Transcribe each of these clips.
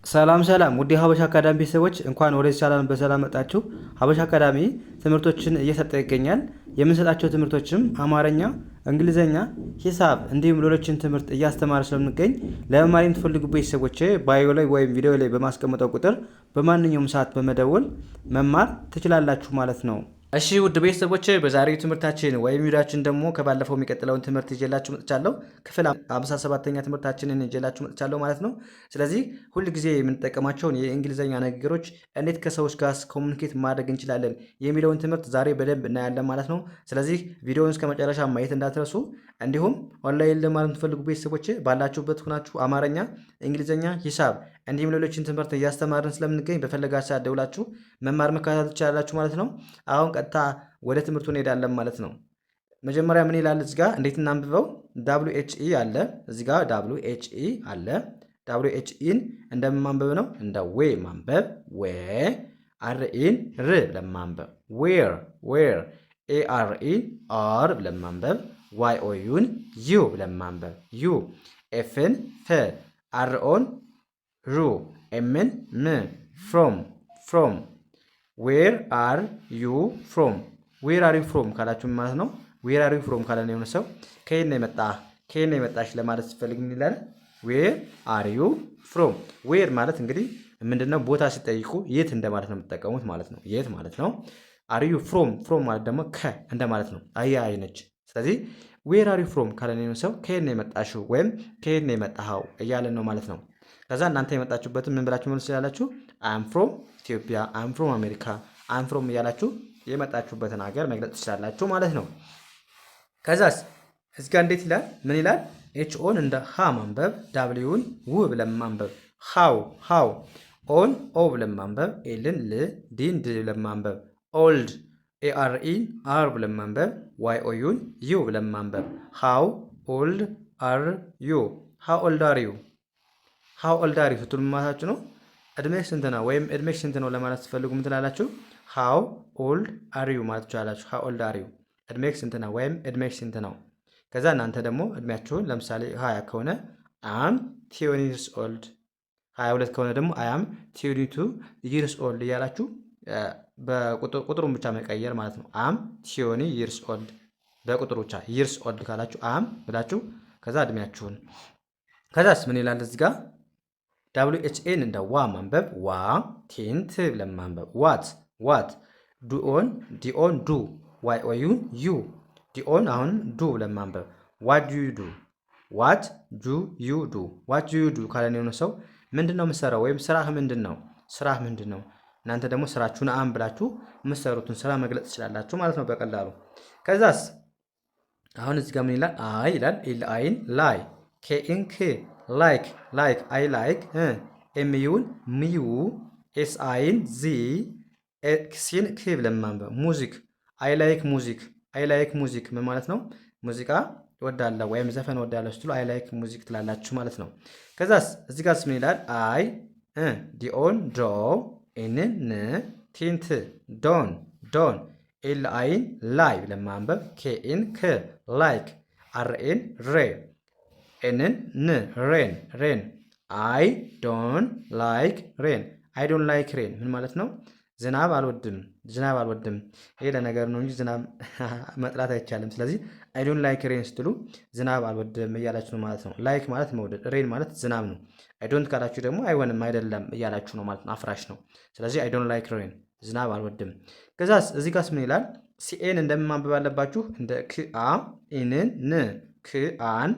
ሰላም ሰላም ውድ ሀበሻ አካዳሚ ቤተሰቦች እንኳን ወደዚህ ቻናል በሰላም መጣችሁ። ሀበሻ አካዳሚ ትምህርቶችን እየሰጠ ይገኛል። የምንሰጣቸው ትምህርቶችም አማርኛ፣ እንግሊዘኛ፣ ሂሳብ እንዲሁም ሌሎችን ትምህርት እያስተማረ ስለምንገኝ ለመማር የምትፈልጉ ቤተሰቦች ባዮ ላይ ወይም ቪዲዮ ላይ በማስቀመጠው ቁጥር በማንኛውም ሰዓት በመደወል መማር ትችላላችሁ ማለት ነው። እሺ ውድ ቤተሰቦች በዛሬው ትምህርታችን ወይም ቪዲዮአችን ደግሞ ከባለፈው የሚቀጥለውን ትምህርት ይዤላችሁ መጥቻለሁ። ክፍል 57ኛ ትምህርታችንን ይዤላችሁ መጥቻለሁ ማለት ነው። ስለዚህ ሁል ጊዜ የምንጠቀማቸውን የእንግሊዘኛ ንግግሮች እንዴት ከሰዎች ጋር ኮሙኒኬት ማድረግ እንችላለን የሚለውን ትምህርት ዛሬ በደንብ እናያለን ማለት ነው። ስለዚህ ቪዲዮውን እስከ መጨረሻ ማየት እንዳትረሱ። እንዲሁም ኦንላይን ለማለት የምትፈልጉ ቤተሰቦች ባላችሁበት ሆናችሁ አማርኛ፣ እንግሊዘኛ፣ ሂሳብ እንዲሁም ሌሎችን ትምህርት እያስተማርን ስለምንገኝ በፈለጋችሁ ሰዓት ደውላችሁ መማር መከታተል ትችላላችሁ ማለት ነው። አሁን ቀጥታ ወደ ትምህርቱ እንሄዳለን ማለት ነው። መጀመሪያ ምን ይላል እዚህ ጋር እንዴት እናንብበው? ደብሊው ኤች ኢ አለ እዚህ ጋር ደብሊው ኤች ኢ አለ። ደብሊው ኤች ኢን እንደማንበብ ነው እንደ ዌ ማንበብ ዌ፣ አር ኢን ር ለማንበብ ዌር ዌር፣ ኤ አር ኢን አር ለማንበብ ዋይ ኦ ዩን ዩ ለማንበብ ዩ፣ ኤፍን ፍ፣ አር ኦን ሩ፣ ኤምን ም፣ ፍሮም ፍሮም፣ ዌር አር ዩ ፍሮም፣ ዌር አር ዩ ፍሮም ካላችሁ ማለት ነው። ዌር አር ዩ ፍሮም ካለን የሆነ ሰው ከየት ነው የመጣ ከየት ነው የመጣሽ ለማለት ሲፈልግ ምን ይላል? ዌር አር ዩ ፍሮም። ዌር ማለት እንግዲህ ምንድነው? ቦታ ሲጠይቁ የት እንደማለት ነው የምትጠቀሙት ማለት ነው። የት ማለት ነው። አር ዩ ፍሮም ፍሮም ማለት ደግሞ ከ እንደማለት ነው። አያ ነች። ስለዚህ ዌር አር ዩ ፍሮም ካለን የሆነ ሰው ከየት ነው የመጣሽው ወይም ከየት ነው የመጣኸው እያለን ነው ማለት ነው። ከዛ እናንተ የመጣችሁበትን ምን ብላችሁ መልስ ትችላላችሁ? አም ፍሮም ኢትዮጵያ፣ አም ፍሮም አሜሪካ፣ አም ፍሮም እያላችሁ የመጣችሁበትን ሀገር መግለጽ ትችላላችሁ ማለት ነው። ከዛስ እዚህ ጋር እንዴት ይላል? ምን ይላል? ኤች ኦን እንደ ሃ ማንበብ፣ ዳብሊውን ው ብለን ማንበብ፣ ሃው ሃው፣ ኦን ኦ ብለን ማንበብ፣ ኤልን ል፣ ዲን ድ ብለን ማንበብ፣ ኦልድ ኤአርኢን አር ብለን ማንበብ፣ ዋይ ኦዩን ዩ ብለን ማንበብ፣ ሃው ኦልድ አር ዩ፣ ሃው ኦልድ አር ዩ፣ ሃው ኦልድ አር ዩ ስትሉ ማለታችሁ ነው እድሜሽ ስንት ነው ወይም እድሜሽ ስንት ነው ለማለት ስትፈልጉ ምን ትላላችሁ? ሃው ኦልድ አር ዩ ማለት ትችላላችሁ። ሃው ኦልድ አር ዩ እድሜሽ ስንት ነው ወይም እድሜሽ ስንት ነው። ከዛ እናንተ ደግሞ እድሜያችሁን ለምሳሌ 20 ከሆነ አም 20 ይርስ ኦልድ፣ 22 ከሆነ ደግሞ አም 22 ይርስ ኦልድ እያላችሁ በቁጥሩን ብቻ መቀየር ማለት ነው። አም 20 ይርስ ኦልድ በቁጥሩ ብቻ ይርስ ኦልድ ካላችሁ አም ብላችሁ ከዛ እድሜያችሁን። ከዛስ ምን ይላል እዚህ ጋር? ደብሊው ኤች ኤን እንደ ዋ ማንበብ ዋ፣ ቴንት ብለን ማንበብ ዋት ዋት፣ ዱኦን ዲኦን ዱ፣ ዋይ ኦዩን ዩ፣ ዲኦን አሁን ዱ ብለን ማንበብ ዋት ዱ ዩ ዱ፣ ዋት ዱ ዩ ዱ፣ ዋት ዱ ዩ ዱ ካለን የሆነ ሰው ምንድን ነው የምትሰራው ወይም ስራህ ምንድን ነው? ስራህ ምንድን ነው? እናንተ ደግሞ ስራችሁን አም ብላችሁ የምትሰሩትን ስራ መግለጽ ትችላላችሁ ማለት ነው በቀላሉ። ከዛስ አሁን እዚህ ጋር ምን ይላል? አይ ይላል ኤል አይን ላይ፣ ኬኢን ክ ላይክ ላይክ አይ ላይክ፣ ኤምዩን ሚዩ፣ ኤስ አይን ዚ፣ ኤክሲን ክ ብለን ማንበብ ሙዚክ አይ ላይክ ሙዚክ፣ አይ ላይክ ሙዚክ ምን ማለት ነው? ሙዚቃ እወዳለሁ ወይም ዘፈን እወዳለሁ ስትሉ አይ ላይክ ሙዚክ ትላላችሁ ማለት ነው። ከዛስ እዚህ ጋርስ ምን ይላል? አይ ዲኦን ዶ፣ ኤን ን፣ ቲንት ዶን ዶን፣ ኤል አይን ላይ ብለን ማንበብ፣ ኬኢን ክ ላይክ፣ አርኤን ሬ፣ ኤንን ን ሬን ሬን፣ አይ ዶን ላይክ ሬን፣ አይ ዶን ላይክ ሬን ምን ማለት ነው? ዝናብ አልወድም ዝናብ አልወድም። ይሄ ለነገር ነው እንጂ ዝናብ መጥላት አይቻልም። ስለዚህ አይ ዶን ላይክ ሬን ስትሉ ዝናብ አልወድም እያላችሁ ነው ማለት ነው። ላይክ ማለት መውደድ፣ ሬን ማለት ዝናብ ነው። አይ ዶንት ካላችሁ ደግሞ አይሆንም አይደለም እያላችሁ ነው ማለት ነው። አፍራሽ ነው። ስለዚህ አይ ዶን ላይክ ሬን ዝናብ አልወድም። ከዛስ እዚህ ጋርስ ምን ይላል? ሲኤን እንደማንበብ አለባችሁ እንደ ክአ፣ ኢንን ን፣ ክአን፣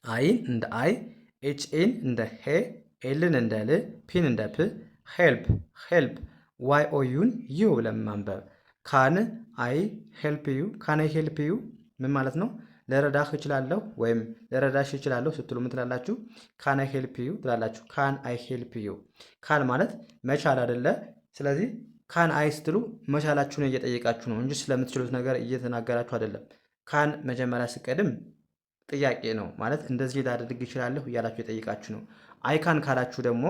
አይን እንደ አይ፣ ኤችኤን እንደ ሄ፣ ኤልን እንደ ል፣ ፒን እንደ ፕ፣ ሄልፕ ሄልፕ፣ ዋይ ኦዩን ዩ ብለን ማንበብ፣ ካን አይ ሄልፕ ዩ፣ ካን አይ ሄልፕ ዩ ምን ማለት ነው? ለረዳህ እችላለሁ ወይም ለረዳሽ እችላለሁ ስትሉ ምን ትላላችሁ? ካን አይ ሄልፕ ዩ ትላላችሁ። ካን አይ ሄልፕ ዩ ካን ማለት መቻል አይደለ? ስለዚህ ካን አይ ስትሉ መቻላችሁን እየጠየቃችሁ ነው እንጂ ስለምትችሉት ነገር እየተናገራችሁ አይደለም። ካን መጀመሪያ ስቀድም ጥያቄ ነው ማለት እንደዚህ ላደርግ እችላለሁ እያላችሁ የጠየቃችሁ ነው። አይካን ካላችሁ ደግሞ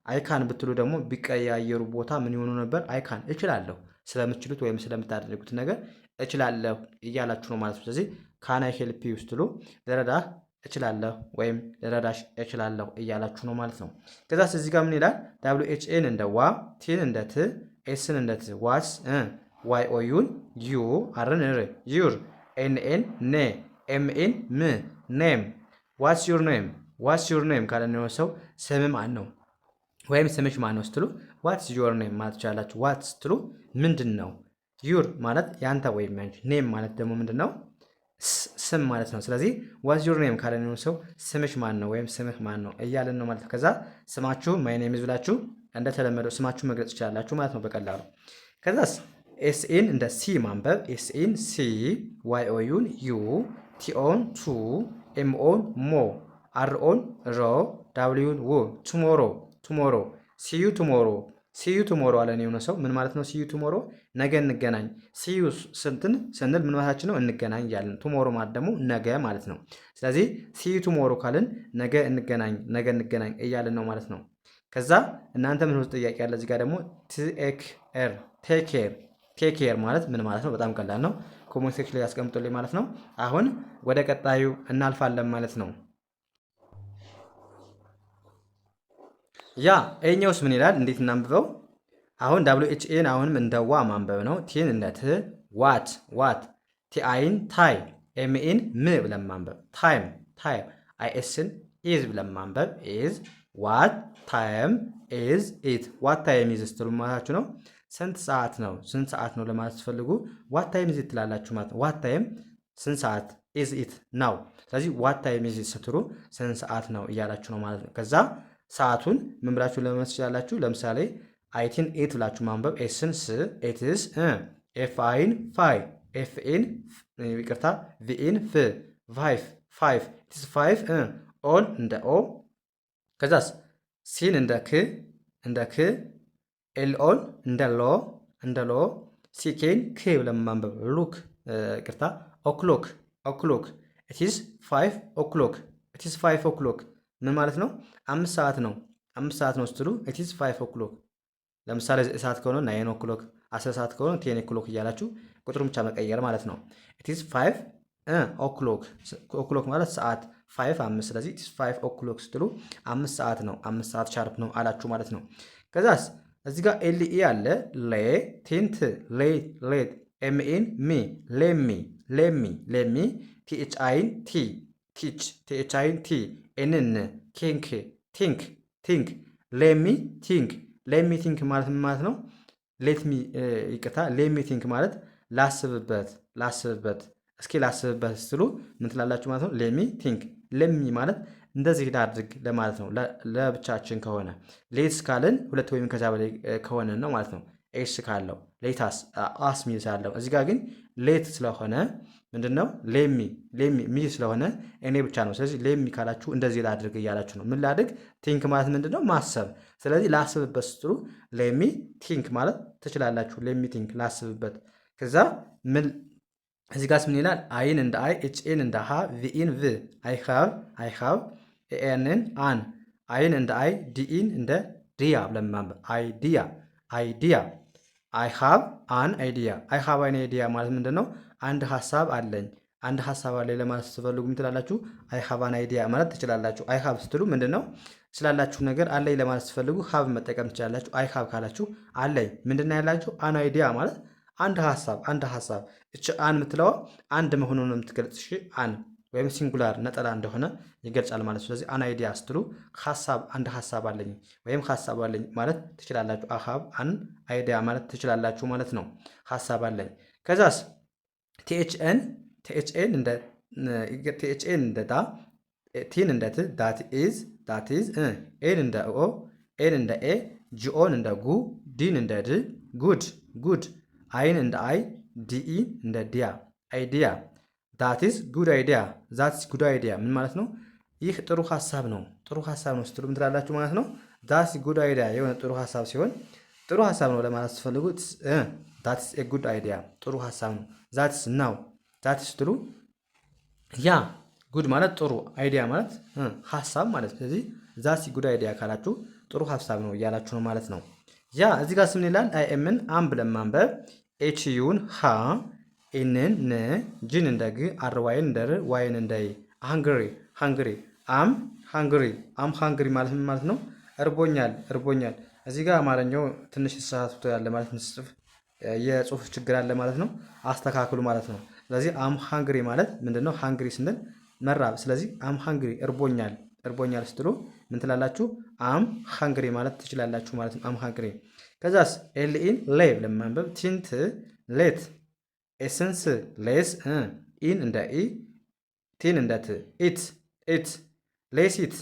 አይካን ብትሉ ደግሞ ቢቀያየሩ ቦታ ምን ይሆኑ ነበር? አይካን እችላለሁ ስለምትችሉት ወይም ስለምታደርጉት ነገር እችላለሁ እያላችሁ ነው ማለት ነው። ስለዚህ ካን አይ ሄልፕ ዩ ስትሉ ልረዳህ እችላለሁ ወይም ልረዳሽ እችላለሁ እያላችሁ ነው ማለት ነው። ከዛስ እዚህ ጋር ምን ይላል? ደብሊው ኤች ኤን እንደ ዋ፣ ቲን እንደ ት፣ ኤስን እንደ ት፣ ዋስ፣ ዋይ ኦ ዩን ዩ፣ አርን ር፣ ዩር፣ ኤን ኤን ኔ፣ ኤም ኤን ም፣ ኔም። ዋትስ ዩር ኔም? ዋትስ ዩር ኔም ካለ ነው ሰው ስም ማን ነው ወይም ስምሽ ማን ነው ስትሉ ዋትስ ዩር ኔም ማለት ትችላላችሁ። ዋት ስትሉ ምንድን ነው? ዩር ማለት ያንተ ወይም ያንቺ፣ ኔም ማለት ደግሞ ምንድን ነው? ስም ማለት ነው። ስለዚህ ዋትስ ዩር ኔም ካለ ነው ሰው ስምሽ ማን ነው ወይም ስምህ ማን ነው እያለን ነው ማለት ነው። ከዛ ስማችሁ ማይ ኔም ብላችሁ እንደተለመደው ስማችሁ መግለጽ ትችላላችሁ ማለት ነው በቀላሉ። ከዛስ ኤስኤን እንደ ሲ ማንበብ። ኤስኤን ሲ፣ ዋይ ኦ ዩን ዩ፣ ቲኦን ቱ፣ ኤምኦን ሞ፣ አርኦን ሮ፣ ዳብሊውን ው። ቱሞሮ ቱሞሮ፣ ሲዩ ቱሞሮ፣ ሲዩ ቱሞሮ አለን የሆነ ሰው ምን ማለት ነው? ሲዩ ቱሞሮ ነገ እንገናኝ። ሲዩ ስንል ምን ማለታችን ነው? እንገናኝ እያለን። ቱሞሮ ማለት ደግሞ ነገ ማለት ነው። ስለዚህ ሲዩ ቱሞሮ ካልን ነገ እንገናኝ እያለን ነው ማለት ነው። ከዛ እናንተ ምን ውስጥ ጥያቄ ያለ እዚህ ጋር ደግሞ ቴክ ኬር ማለት ምን ማለት ነው? በጣም ቀላል ነው። ኮሜንት ሴክሽን ላይ ያስቀምጡልኝ ማለት ነው። አሁን ወደ ቀጣዩ እናልፋለን ማለት ነው። ያ ይኸኛውስ ምን ይላል? እንዴት እናንብበው? አሁን ደብሊው ኤች ኤን አሁንም እንደ ዋ ማንበብ ነው። ቲን እንደ ት፣ ዋት፣ ቲአይን ታይ፣ ኤምኤን ም ብለን ማንበብ። ታይም አይኤስን ኢዝ ብለን ማንበብ። ኢዝ ዋት ታይም ኢዝ ኢት። ዋት ታይም ኢዝ ስትሉ ማለታችሁ ነው ስንት ሰዓት ነው ለማለት ስትፈልጉ ዋት ታይም ኢዝ ኢት ትላላችሁ ማለት ነው። ዋት ታይም ስንት ሰዓት፣ ኢዝ ኢት ነው። ስለዚህ ዋት ታይም ኢዝ ኢት ስትሉ ስንት ሰዓት ነው እያላችሁ ነው ማለት ነው። ከዛ ሰዓቱን ምን ብላችሁ ለመመለስ ትችላላችሁ? ለምሳሌ አይቲን ኤት ብላችሁ ማንበብ። ኤስን ስ፣ ኤትስ ኤፍ አይን ፋይ፣ ኤፍኤን ይቅርታ ቪኤን ፍ፣ ፋይቭ ኢትስ ፋይቭ፣ ኦን እንደ ኦ። ከዛስ ሲን እንደ ክ፣ ኤልኦን እንደ ሎ፣ ሲኬን ክ ብለን ማንበብ። ሉክ ይቅርታ ኦክሎክ ኢትስ 5 ኦክሎክ ምን ማለት ነው? 5 ሰዓት ነው። 5 ሰዓት ነው ስትሉ ኢትስ 5 ኦክሎክ። ለምሳሌ ሰዓት ከሆነ 9 ኦክሎክ፣ 10 ሰዓት ከሆነ 10 ኦክሎክ እያላችሁ ቁጥሩን ብቻ መቀየር ማለት ነው። ኢትስ 5 ኦክሎክ ማለት ሰዓት 5 ስለዚህ ኢትስ 5 ኦክሎክ ስትሉ 5 ሰዓት ነው፣ 5 ሰዓት ሻርፕ ነው አላችሁ ማለት ነው። ከዛስ እዚህ ጋር ኤልኢ አለ። ቴንት ሌት፣ ኤምኤን ሚ፣ ሌሚ፣ ቲኤችአይን ቲ፣ ኤንን ቲንክ፣ ሌሚ ቲንክ ማለት ምን ማለት ነው? ሌሚ ቲንክ ማለት ላስብበት እስኪ ላስብበት ስትሉ ምን ትላላችሁ ማለት ነው? ሌሚ ቲንክ። ሌሚ ማለት እንደዚህ ላድርግ ለማለት ነው። ለብቻችን ከሆነ ሌትስ ካልን ሁለት ወይም ከዛ በላይ ከሆነ ነው ማለት ነው። ኤስ ካለው ሌታስ አስ ሚል ሳለው እዚህ ጋር ግን ሌት ስለሆነ ምንድነው? ሚ ስለሆነ እኔ ብቻ ነው። ስለዚህ ሌሚ ካላችሁ እንደዚህ ላድርግ እያላችሁ ነው። ምን ላድርግ? ቲንክ ማለት ምንድነው? ማሰብ። ስለዚህ ላስብበት ስትሉ ሌሚ ቲንክ ማለት ትችላላችሁ። ሌሚ ቲንክ ላስብበት። ከዛ ምን እዚህ ጋርስ ምን ይላል? አይን እንደ አይ፣ ኤችኤን እንደ ሃ፣ ቪኢን ቭ፣ አይ ሃቭ ኤንን አን፣ አይን እንደ አይ፣ ዲኢን እንደ ዲያ ብለን ማንበብ። አይዲያ አይ ሃቭ አን አይዲያ። አይ ሃቭ አን አይዲያ ማለት ምንድነው? አንድ ሀሳብ አለኝ ለማለት ስትፈልጉ ምን ትላላችሁ? አይ ሃቭ አን አይዲያ ማለት ትችላላችሁ። አይ ሃቭ ስትሉ ምንድነው? ስላላችሁ ነገር አለኝ ለማለት ስትፈልጉ ሃቭ መጠቀም ትችላላችሁ። አይ ሃቭ ካላችሁ አለኝ ምንድነው ያላችሁ? አን አይዲያ ማለት አንድ ሀሳብ እቺ አን የምትለዋ አንድ መሆኑን የምትገልጽ አን ወይም ሲንጉላር ነጠላ እንደሆነ ይገልጻል ማለት ነው። ስለዚህ አን አይዲያ ስትሉ አንድ ሀሳብ አለኝ ወይም ሀሳብ አለኝ ማለት ትችላላችሁ። አሃብ አን አይዲያ ማለት ትችላላችሁ ማለት ነው። ሀሳብ አለኝ። ከዛስ ቲኤችኤን እንደ ዳ፣ ቲን እንደ ት፣ ዳት ኢዝ ኤን እንደ ኦ፣ ኤን እንደ ኤ፣ ጂኦን እንደ ጉ፣ ዲን እንደ ድ፣ ጉድ፣ አይን እንደ አይ፣ ዲኢ እንደ ዲያ፣ አይዲያ። ዛትስ ጉድ አይዲያ ምን ማለት ነው? ይህ ጥሩ ሀሳብ ነው ስትሉ ምን ትላላችሁ ማለት ነው? ዛትስ ጉድ አይዲያ የሆነ ጥሩ ሀሳብ ሲሆን ጥሩ ሀሳብ ነው ለማለት ስትፈልጉት ዛትስ ኤ ጉድ አይዲያ ጥሩ ሀሳብ ነው። ዛትስ ናው ዛትስ ስትሉ ያ ጉድ ማለት ጥሩ፣ አይዲያ ማለት ሀሳብ ማለት። ስለዚህ ዛትስ ጉድ አይዲያ ካላችሁ ጥሩ ሀሳብ ነው እያላችሁ ነው ማለት ነው። ያ እዚህ ጋር ስምን ይላል? አይ ኤምን አም ብለን ማንበብ። ኤች ዩን ሃ፣ ኤንን ን፣ ጂን እንደ ግ፣ አር ዋይን እንደ ር፣ ዋይን እንደ ይ። ሃንግሪ አም ሃንግሪ ማለት ምን ማለት ነው? እርቦኛል። እዚህ ጋር አማርኛው ትንሽ ተሳስቶ ያለ ማለት ንጽፍ የጽሁፍ ችግር አለ ማለት ነው። አስተካክሉ ማለት ነው። ስለዚህ አም ሃንግሪ ማለት ምንድነው? ሃንግሪ ስንል መራብ። ስለዚህ አም ሃንግሪ እርቦኛል ስትሉ ምን ትላላችሁ? አም ሃንግሪ ማለት ትችላላችሁ ማለት ነው። አም ሃንግሪ። ከዛስ ኤልኢን ሌ ብለን ማንበብ ቲንት ሌት ኤሰንስ ሌስ ኢን እንደ ኢ ቲን እንደ ት ኢት ሌስ ኢት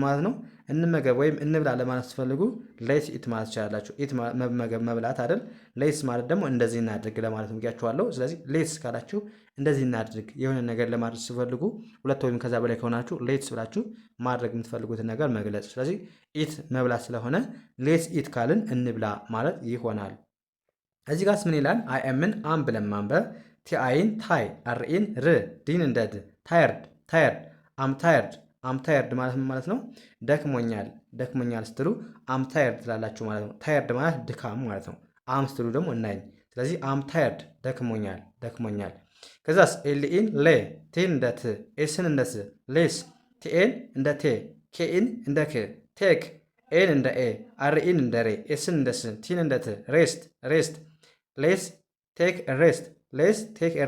ማለት ነው። እንመገብ ወይም እንብላ ለማለት ስትፈልጉ ሌስ ኢት ማለት ትችላላችሁ። ኢት መመገብ መብላት አይደል? ሌስ ማለት ደግሞ እንደዚህ እናድርግ ለማለት ነው ብያችኋለሁ። ስለዚህ ሌስ ካላችሁ እንደዚህ እናድርግ የሆነ ነገር ለማድረግ ስትፈልጉ ሁለት ወይም ከዛ በላይ ከሆናችሁ ሌትስ ብላችሁ ማድረግ የምትፈልጉትን ነገር መግለጽ። ስለዚህ ኢት መብላት ስለሆነ ሌትስ ኢት ካልን እንብላ ማለት ይሆናል። እዚህ ጋርስ ምን ይላል? አይኤምን አም ብለን ማንበብ ቲአይን ታይ አርኢን ር ዲን እንደ ድ ታየርድ አም ታየርድ ማለት ምን ማለት ነው? ደክሞኛል ስትሉ አም ታየርድ ትላላችሁ ማለት ነው። ታየርድ ማለት ድካም ማለት ነው። አም ስትሉ ደግሞ እናኝ። ስለዚህ አም ታየርድ ደክሞኛል። ከዛስ ኤልኢን ሌ ቴን እንደ ት ኤስን እንደ ስ ሌስ ቲኤን እንደ ቴ ኬኢን እንደ ክ ቴክ ኤን እንደ ኤ አርኢን እንደ ሬ ኤስን እንደ ስ ቲን እንደ ት ሬስት ሌስ ቴክ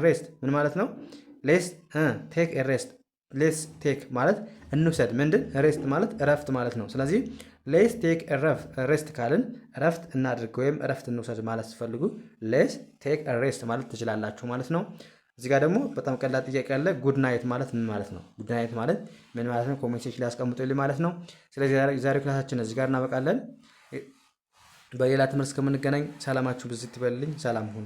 ሬስት ምን ማለት ነው? ሌስ ቴክ ሬስት ሌስ ቴክ ማለት እንውሰድ ምንድን ሬስት ማለት እረፍት ማለት ነው። ስለዚህ ሌስ ቴክ ሬስት ካልን እረፍት እናድርግ ወይም እረፍት እንውሰድ ማለት ሲፈልጉ ሌስ ቴክ ሬስት ማለት ትችላላችሁ ማለት ነው። እዚህ ጋር ደግሞ በጣም ቀላል ጥያቄ ያለ ጉድ ናይት ማለት ምን ማለት ነው? ጉድ ናይት ማለት ምን ማለት ነው? ኮሜንት ሴክሽን ላይ አስቀምጡልኝ ማለት ነው። ስለዚህ ዛሬ ክላሳችን እዚህ ጋር እናበቃለን። በሌላ ትምህርት እስከምንገናኝ ሰላማችሁ ብዝት ይበልልኝ። ሰላም ሁኑ።